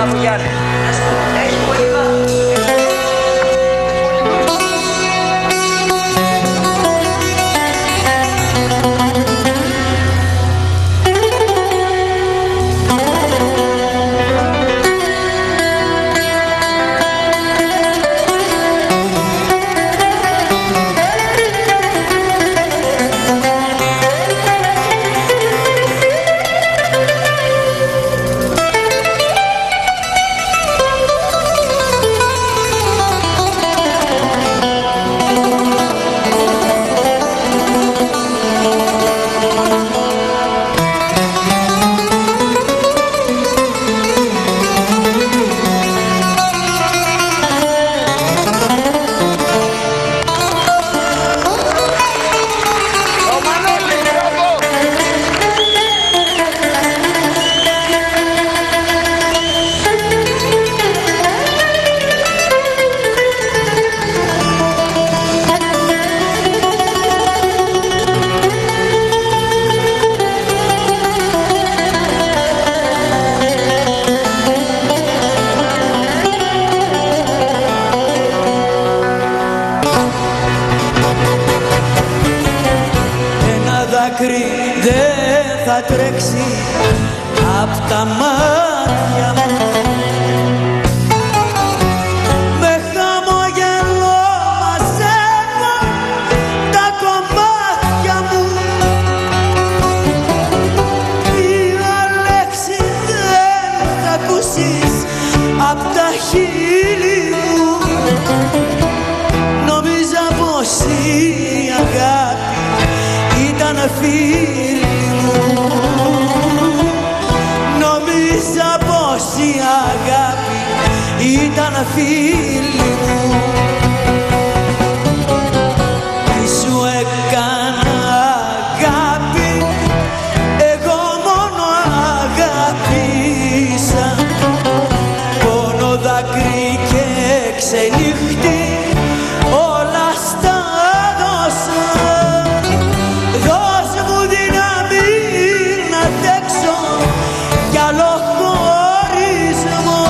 Μπράβο Γιάννη. Έχει πολύ βάθος. Δεν θα τρέξει απ' τα μάτια μου, με χαμογελό μαζεύω τα κομμάτια μου. Μια λέξη δεν θα ακούσεις απ' τα χείλη μου. Νόμιζα πως η αγάπη ήταν φίλη μου, νόμιζα πως η αγάπη ήταν φίλη μου. Τι σου έκανα αγάπη, εγώ μόνο αγάπησα. Πόνο, δάκρυ και ξενύχτη όλα στα δώσα. Δώσ' μου δύναμη να αντέξω κι άλλο χωρισμό.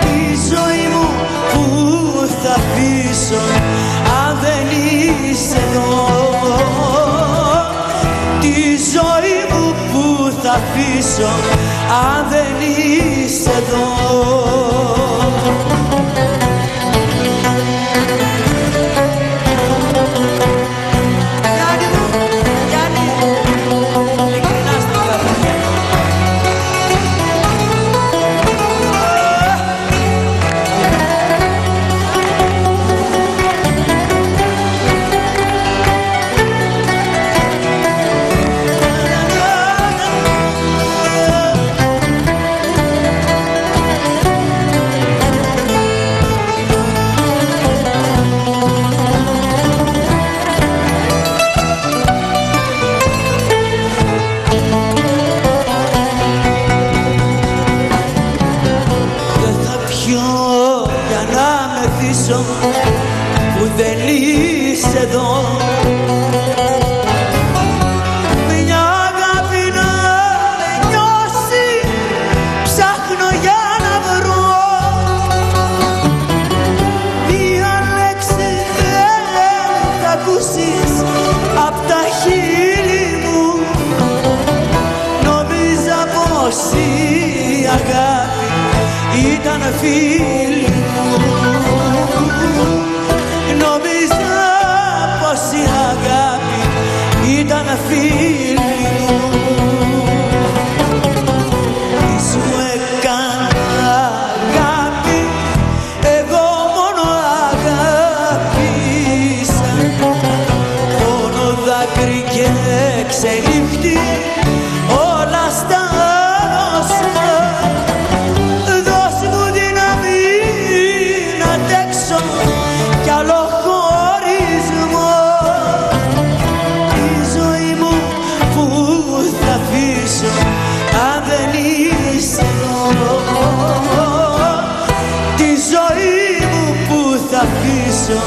Τη ζωή μου που θα αφήσω αν δεν είσαι εδώ. Τη ζωή μου που θα αφήσω αν δεν είσαι εδώ. Που δεν είσαι εδώ, μια αγάπη να με νιώσει ψάχνω για να βρω. Μια λέξη δεν θα ακούσεις απ' τα χείλη μου. Νόμιζα πως η αγάπη ήταν φίλη μου, νόμιζα πως η αγάπη ήταν φίλη μου. Τι σου έκανα αγάπη, εγώ μόνο αγάπησα. Πόνο, δάκρυ και ξενύχτη όλα στα δώσα. Δώσ' μου δύναμη να αντέξω κι άλλο χωρισμό. Τη ζωή μου που θα αφήσω αν δεν είσαι εδώ. Τη ζωή μου που θα αφήσω